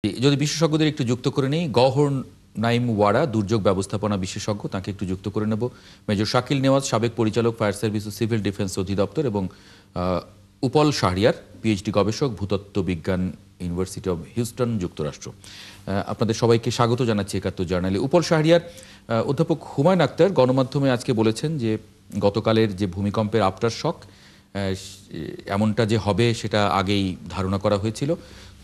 যদি বিশেষজ্ঞদের একটু যুক্ত করে নেই, গওহর নাইম ওয়ারা দুর্যোগ ব্যবস্থাপনা বিশেষজ্ঞ, তাকে একটু যুক্ত করে নেব। মেজর শাকিল নেওয়াজ, সাবেক পরিচালক, ফায়ার সার্ভিস ও সিভিল ডিফেন্স অধিদপ্তর, এবং উপল শাহরিয়ার, পিএইচডি গবেষক, ভূতত্ত্ব বিজ্ঞান, ইউনিভার্সিটি অব হিউস্টন, যুক্তরাষ্ট্র। আপনাদের সবাইকে স্বাগত জানাচ্ছি একাত্তর জার্নালে। উপল শাহরিয়ার, অধ্যাপক হুমায়ুন আক্তার গণমাধ্যমে আজকে বলেছেন যে গতকালের যে ভূমিকম্পের আফটার শক এমনটা যে হবে সেটা আগেই ধারণা করা হয়েছিল।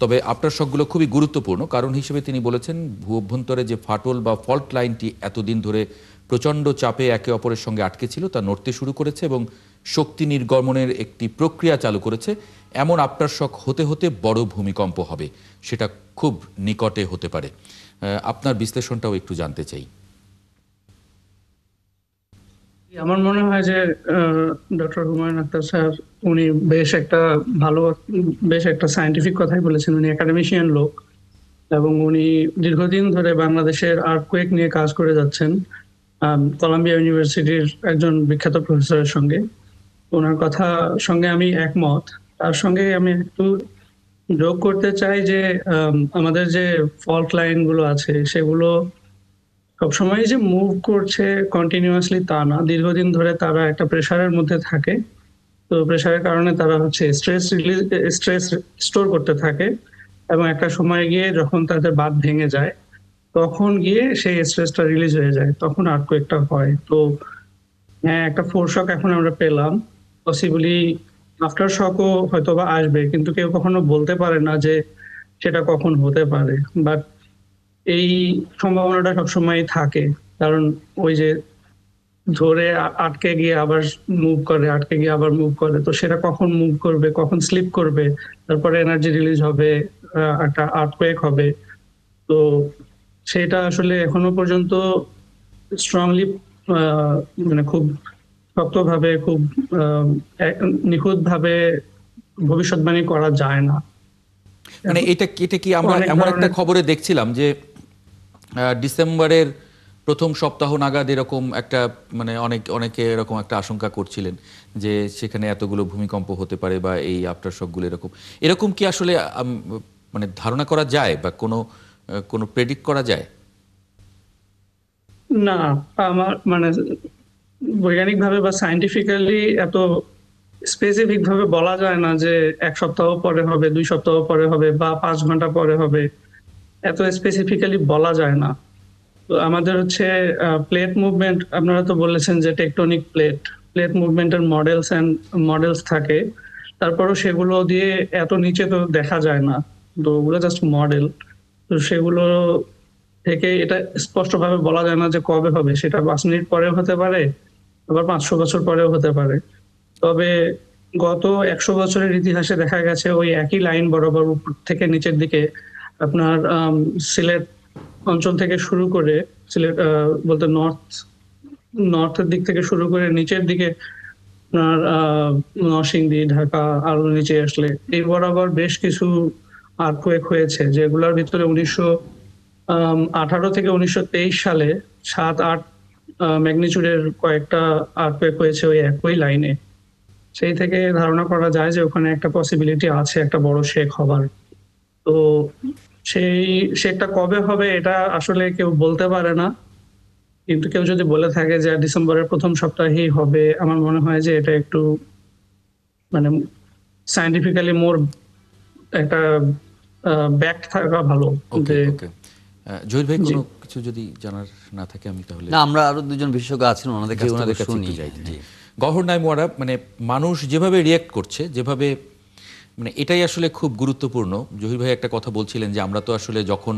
তবে আফটার শকগুলো খুবই গুরুত্বপূর্ণ কারণ হিসেবে তিনি বলেছেন ভূ অভ্যন্তরে যে ফাটল বা ফল্ট লাইনটি এতদিন ধরে প্রচণ্ড চাপে একে অপরের সঙ্গে আটকে ছিল তা নড়তে শুরু করেছে এবং শক্তি নির্গমনের একটি প্রক্রিয়া চালু করেছে। এমন আফটার শক হতে হতে বড় ভূমিকম্প হবে, সেটা খুব নিকটে হতে পারে। আপনার বিশ্লেষণটাও একটু জানতে চাই। আমার মনে হয় যে ডক্টর হুমায়ুন আক্তার স্যার উনি বেশ একটা সায়েন্টিফিক কথাই বলেছেন। উনি একাডেমিশিয়ান লোক এবং উনি দীর্ঘদিন ধরে বাংলাদেশের আর্থকোয়েক নিয়ে কাজ করে যাচ্ছেন কলাম্বিয়া ইউনিভার্সিটির একজন বিখ্যাত প্রফেসরের সঙ্গে। ওনার কথা সঙ্গে আমি একমত। তার সঙ্গে আমি একটু যোগ করতে চাই যে আমাদের যে ফল্ট লাইন গুলো আছে সেগুলো সবসময় যে মুভ করছে কন্টিনিউয়াসলি তা না, দীর্ঘদিন ধরে তারা একটা প্রেসারের মধ্যে থাকে। তো প্রেসারের কারণে তারা স্ট্রেস স্টোর করতে থাকে এবং একটা সময় গিয়ে যখন তাদের বাঁধ ভেঙে যায় তখন গিয়ে সেই স্ট্রেসটা রিলিজ হয়ে যায়, তখন আর্থকোয়েকটা হয়। তো হ্যাঁ, একটা ফোরশক এখন আমরা পেলাম, পসিবলি আফটার শকও হয়তো বা আসবে, কিন্তু কেউ কখনো বলতে পারে না যে সেটা কখন হতে পারে। বাট এই সম্ভাবনাটা সবসময় থাকে, কারণ ওই যে ধরে আটকে গিয়ে আবার মুভ করে, আটকে গিয়ে আবার মুভ করে, তো সেটা কখন মুভ করবে, কখন স্লিপ করবে, তারপরে এনার্জি রিলিজ হবে, একটা আর্থকোয়েক হবে। তো সেটা আসলে এখনো পর্যন্ত স্ট্রংলি মানে খুব শক্তভাবে, খুব নিখুঁত ভাবে ভবিষ্যৎবাণী করা যায় না। মানে এটা এটা কি আমরা অনেক এমন একটা ধরনের খবরে দেখছিলাম যে ডিসেম্বরের প্রথম সপ্তাহ নাগাদ এরকম একটা মানে অনেকে এরকম একটা আশঙ্কা করছিলেন যে সেখানে এতগুলো ভূমিকম্প হতে পারে বা এই আফটার শকগুলো এরকম এরকম কি আসলে মানে ধারণা করা যায় বা কোনো প্রেডিক্ট করা যায়? না, আমার মানে বৈজ্ঞানিক ভাবে বা সায়েন্টিফিক্যালি এত স্পেসিফিক ভাবে বলা যায় না যে 1 সপ্তাহ পরে হবে, 2 সপ্তাহ পরে হবে বা 5 ঘন্টা পরে হবে। এত স্পেসিফিক্যালি বলা যায় না। তো আমাদের হচ্ছে প্লেট মুভমেন্ট, আপনারা তো বলেছেন যে টেকটনিক প্লেট প্লেট মুভমেন্টের মডেলস থাকে। তারপরও সেগুলো দিয়ে এত নিচে তো দেখা যায় না, তো ওগুলো জাস্ট মডেল। তো সেগুলো থেকে এটা স্পষ্টভাবে বলা যায় না যে কবে হবে, সেটা 5 মিনিট পরেও হতে পারে, আবার 500 বছর পরেও হতে পারে। তবে গত 100 বছরের ইতিহাসে দেখা গেছে ওই একই লাইন বরাবর উপর থেকে নিচের দিকে আপনার সিলেট অঞ্চল থেকে শুরু করে, সিলেট বলতে নর্থের দিক থেকে শুরু করে নিচের দিকে আপনার নরসিংদী, ঢাকা, আরো নিচে আসলে এই বরাবর বেশ কিছু আর্থকোয়েক হয়েছে, যেগুলোর ভিতরে 1918 থেকে 1923 সালে 7-8 ম্যাগনিচুডের কয়েকটা আর্থকোয়েক হয়েছে ওই একই লাইনে। সেই থেকে ধারণা করা যায় যে ওখানে একটা পসিবিলিটি আছে একটা বড় শেক হবার। তো সেই শেকটা কবে হবে এটা আসলে কেউ বলতে পারে না, কিন্তু কেউ যদি বলে থাকে যে ডিসেম্বরের প্রথম সপ্তাহেই হবে, আমার মনে হয় যে এটা একটু মানে সায়েন্টিফিক্যালি মোর একটা ব্যাক থাকা ভালো। ওকে যে ওকে জহির ভাই, জি, কোনো কিছু যদি জানার না থাকে আমি তাহলে না, আমরা আরো দুজন বিশেষজ্ঞ আছেন, ওনাদের কাছ ওনাদের থেকে কাছে শুনি। একটু যাই। জি, গওহর নাইম ওয়ারা, মানে মানুষ যেভাবে রিয়্যাক্ট করছে, যেভাবে মানে এটাই আসলে খুব গুরুত্বপূর্ণ। জহির ভাই একটা কথা বলছিলেন যে আমরা তো আসলে যখন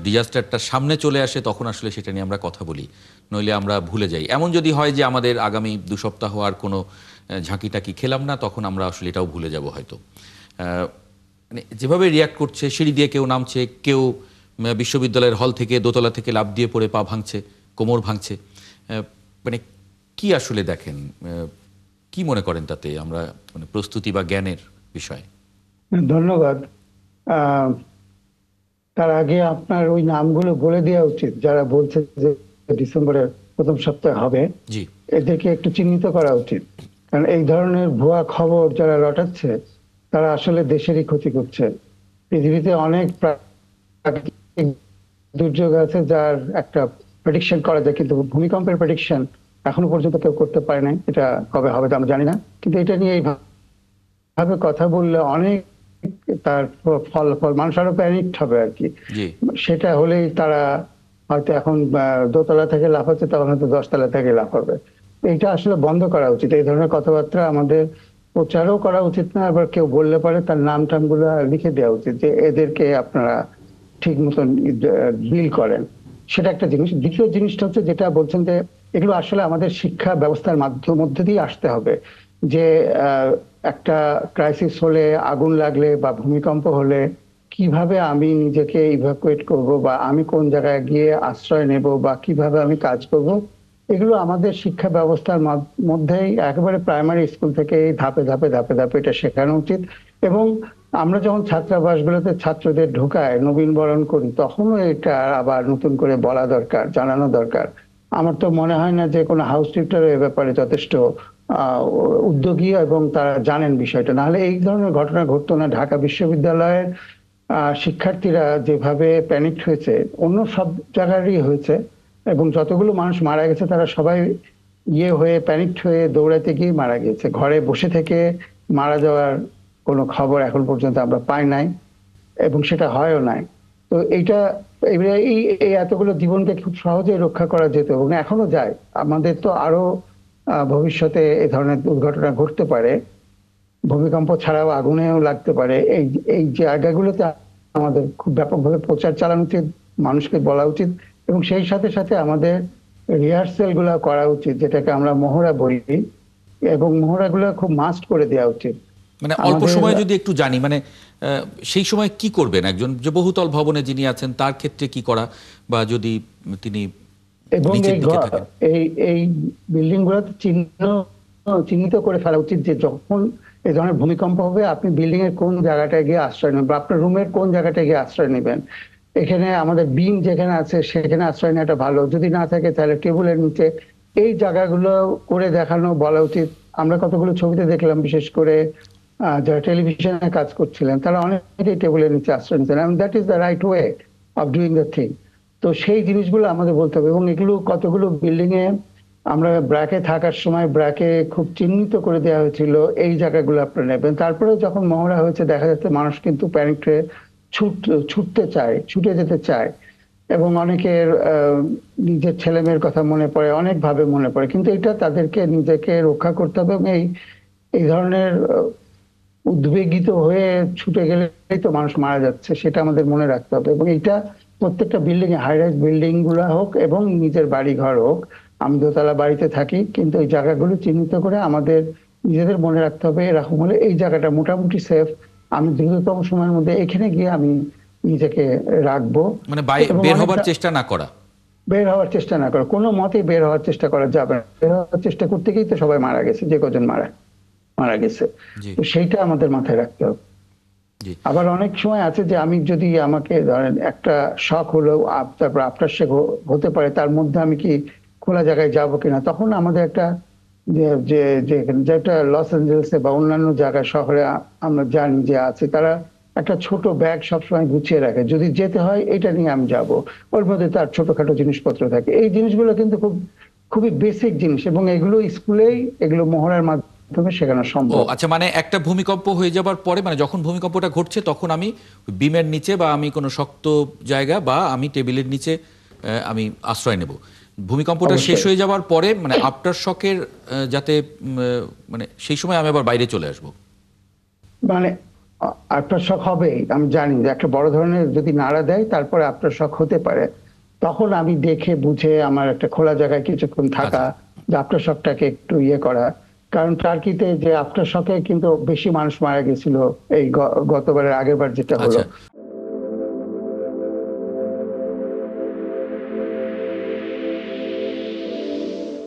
ডিজাস্টারটা সামনে চলে আসে তখন আসলে সেটা নিয়ে আমরা কথা বলি, নইলে আমরা ভুলে যাই। এমন যদি হয় যে আমাদের আগামী 2 সপ্তাহ আর কোনো ঝাঁকি টাকি খেলাম না, তখন আমরা আসলে এটাও ভুলে যাব হয়তো। মানে যেভাবে রিয়্যাক্ট করছে, সিঁড়ি দিয়ে কেউ নামছে, কেউ বিশ্ববিদ্যালয়ের হল থেকে দোতলা থেকে লাফ দিয়ে পড়ে পা ভাঙছে, কোমর ভাঙছে, মানে কি আসলে দেখেন, কি মনে করেন তাতে আমরা মানে প্রস্তুতি বা জ্ঞানের বিষয়? ধন্যবাদ। আহ, তার আগে আপনার ওই নামগুলো বলে দেওয়া উচিত যারা বলছে যে ডিসেম্বরের প্রথম সপ্তাহে হবে। জি, এদেরকে একটু চিহ্নিত করা উচিত, কারণ এই ধরনের ভুয়া খবর যারা রটাচ্ছে তারা আসলে দেশেরই ক্ষতি করছে। পৃথিবীতে অনেক প্রাকৃতিক দুর্যোগ আছে যার একটা প্রেডিকশন করা যায়, কিন্তু ভূমিকম্পের প্রেডিকশন এখনো পর্যন্ত কেউ করতে পারে নাই। এটা কবে হবে তা আমরা জানি না, কিন্তু এটা নিয়ে এইভাবে কথা বললে অনেক তার ফল মানুষ আরো প্যানিকড হবে আর কি। জি সেটা হলেই তারা হয়তো এখন দোতলা থেকে লাফাচ্ছে, তখন হয়তো 10 তলা থেকে লাফাবে। এটা আসলে বন্ধ করা উচিত। এই ধরনের কথাবার্তা আমাদের প্রচারও করা উচিত না। আবার কেউ বললে পারে তার নাম টাম গুলো লিখে দেওয়া উচিত যে এদেরকে আপনারা ঠিক মতন ডিল করেন। সেটা একটা জিনিস। দ্বিতীয় জিনিসটা হচ্ছে যেটা বলছেন যে এগুলো আসলে আমাদের শিক্ষা ব্যবস্থার মধ্যে দিয়ে আসতে হবে। যে একটা ক্রাইসিস হলে, আগুন লাগলে বা ভূমিকম্প হলে কিভাবে আমি নিজেকে ইভাকুয়েট করব, বা আমি কোন জায়গায় গিয়ে আশ্রয় নেব, বা কিভাবে আমি কাজ করব, এগুলো আমাদের শিক্ষা ব্যবস্থার মধ্যেই একেবারে প্রাইমারি স্কুল থেকে ধাপে ধাপে ধাপে ধাপে এটা শেখানো উচিত। এবং আমরা যখন ছাত্রাবাসগুলোতে ছাত্রদের ঢুকায় নবীন বরণ করি, তখনও এটা আবার নতুন করে বলা দরকার, জানানো দরকার। আমার তো মনে হয় না যে কোনো হাউস টিউটর এ ব্যাপারে যথেষ্ট উদ্যোগী এবং তারা জানেন বিষয়টা, নাহলে এই ধরনের ঘটনা ঘটতো না। ঢাকা বিশ্ববিদ্যালয়ের শিক্ষার্থীরা যেভাবে প্যানিকড হয়েছে, অন্য সব জায়গারই হয়েছে, এবং যতগুলো মানুষ মারা গেছে তারা সবাই হয়ে প্যানিকড হয়ে দৌড়াতে গিয়ে মারা গেছে। ঘরে বসে থেকে মারা যাওয়ার কোনো খবর এখন পর্যন্ত আমরা পাই নাই, এবং সেটা হয়ও নাই। তো এইটা এই এতগুলো জীবনকে খুব সহজে রক্ষা করা যেত, এবং এখনো যায়। আমাদের তো আরো ভবিষ্যতে এ ধরনের দুর্ঘটনা ঘটতে পারে, ভূমিকম্প ছাড়াও আগুনেও লাগতে পারে। এই জায়গাগুলোতে আমাদের খুব ব্যাপকভাবে প্রচার চালানো উচিত, মানুষকে বলা উচিত, এবং সেই সাথে সাথে আমাদের রিহার্সেল গুলা করা উচিত, যেটাকে আমরা মহড়া বলি, এবং মহড়াগুলো খুব মাস্ট করে দেওয়া উচিত। মানে অল্প সময় যদি একটু জানি, মানে সেই সময় কি করবেন একজন যে বহুতল ভবনে যিনি আছেন তার ক্ষেত্রে কি করা, বা যদি তিনি এবং নিচের দিকে থাকেন? এই বিল্ডিং গুলোতে চিহ্নিত করে ফেলা উচিত যে যখন এই ধরনের ভূমিকম্প হবে আপনি বিল্ডিং এর কোন জায়গাটায় গিয়ে আশ্রয় নেবেন, বা আপনার রুমের কোন জায়গাটায় গিয়ে আশ্রয় নেবেন। এখানে আমাদের বিম যেখানে আছে সেখানে আশ্রয় নেওয়াটা ভালো, যদি না থাকে তাহলে টেবিলের নিচে। এই জায়গাগুলো করে দেখানো, বলা উচিত। আমরা কতগুলো ছবিতে দেখলাম, বিশেষ করে যারা টেলিভিশনে কাজ করছিলেন তারা অনেকেই টেবিলের নিচে আশ্রয় নিচ্ছেন, এবং that is the right way of doing the thing. তো সেই জিনিসগুলো আমাদের বলতে হবে। এবং এগুলো কতগুলো বিল্ডিং এ আমরা ব্র্যাকে থাকার সময় ব্র্যাকে খুব চিহ্নিত করে দেওয়া হয়েছিল এই জায়গাগুলো আপনারা নেবেন। তারপরে যখন মহড়া হয়েছে দেখা যাচ্ছে মানুষ কিন্তু প্যানিক হয়ে ছুটতে চায়, ছুটে যেতে চায়, এবং অনেকের নিজের ছেলে মেয়ের কথা মনে পড়ে, অনেক ভাবে মনে পড়ে। কিন্তু এটা তাদেরকে নিজেকে রক্ষা করতে হবে, এবং এই ধরনের উদ্বেগিত হয়ে ছুটে গেলেই তো মানুষ মারা যাচ্ছে, সেটা আমাদের মনে রাখতে হবে। এবং এইটা প্রত্যেকটা বিল্ডিং এ, হাই রাইজ বিল্ডিং গুলা হোক এবং নিজের বাড়ি ঘর হোক, আমি দোতলা বাড়িতে থাকি, কিন্তু এই জায়গাগুলো চিহ্নিত করে আমাদের নিজেদের মনে রাখতে হবে এরকম হলে এই জায়গাটা মোটামুটি সেফ, আমি দ্রুততম সময়ের মধ্যে এখানে গিয়ে আমি নিজেকে রাখবো। মানে বের হবার চেষ্টা না করা, বের হওয়ার চেষ্টা না করা, কোনো মতেই বের হওয়ার চেষ্টা করা যাবে না। বের হওয়ার চেষ্টা করতে গিয়েই তো সবাই মারা গেছে, যে কজন মারা গেছে। তো সেইটা আমাদের মাথায় রাখতে হবে। আবার অনেক সময় আছে যে আমি যদি, আমাকে ধরেন একটা শখ হলো, তারপর আফটার শেক হতে পারে, তার মধ্যে আমি কি খোলা জায়গায় যাবো কিনা, তখন আমাদের একটা যেটা লস অ্যাঞ্জেলেসে বা অন্যান্য জায়গায় শহরে আমরা জানি যে আছে, তারা একটা ছোট ব্যাগ সবসময় গুছিয়ে রাখে, যদি যেতে হয় এটা নিয়ে আমি যাব, ওর মধ্যে তার ছোটখাটো জিনিসপত্র থাকে। এই জিনিসগুলো কিন্তু খুবই বেসিক জিনিস, এবং এগুলো স্কুলেই এগুলো মহড়ার মাধ্যমে শেখানো সম্ভব। আচ্ছা, মানে একটা ভূমিকম্প হয়ে যাবার পরে, মানে যখন ভূমিকম্পটা ঘটছে তখন আমি বিমের নিচে বা আমি কোনো শক্ত জায়গা বা আমি টেবিলের নিচে আমি আশ্রয় নেব। ভূমিকম্পটা শেষ হয়ে যাওয়ার পরে মানে আফটার শকের যাতে মানে সেই সময় আমি আবার বাইরে চলে আসব। মানে আফটার শক হবেই, আমি জানি যে একটা বড় ধরনের যদি নাড়া দেয় তারপরে আফটার শক হতে পারে, তখন আমি দেখে বুঝে আমার একটা খোলা জায়গায় কিছুক্ষণ থাকা, যে আফটার শকটাকে একটু করা। কারণ টার্কিতে যে আফটার শকে কিন্তু বেশি মানুষ মারা গেছিল এই গতবারের আগের বার যেটা হলো।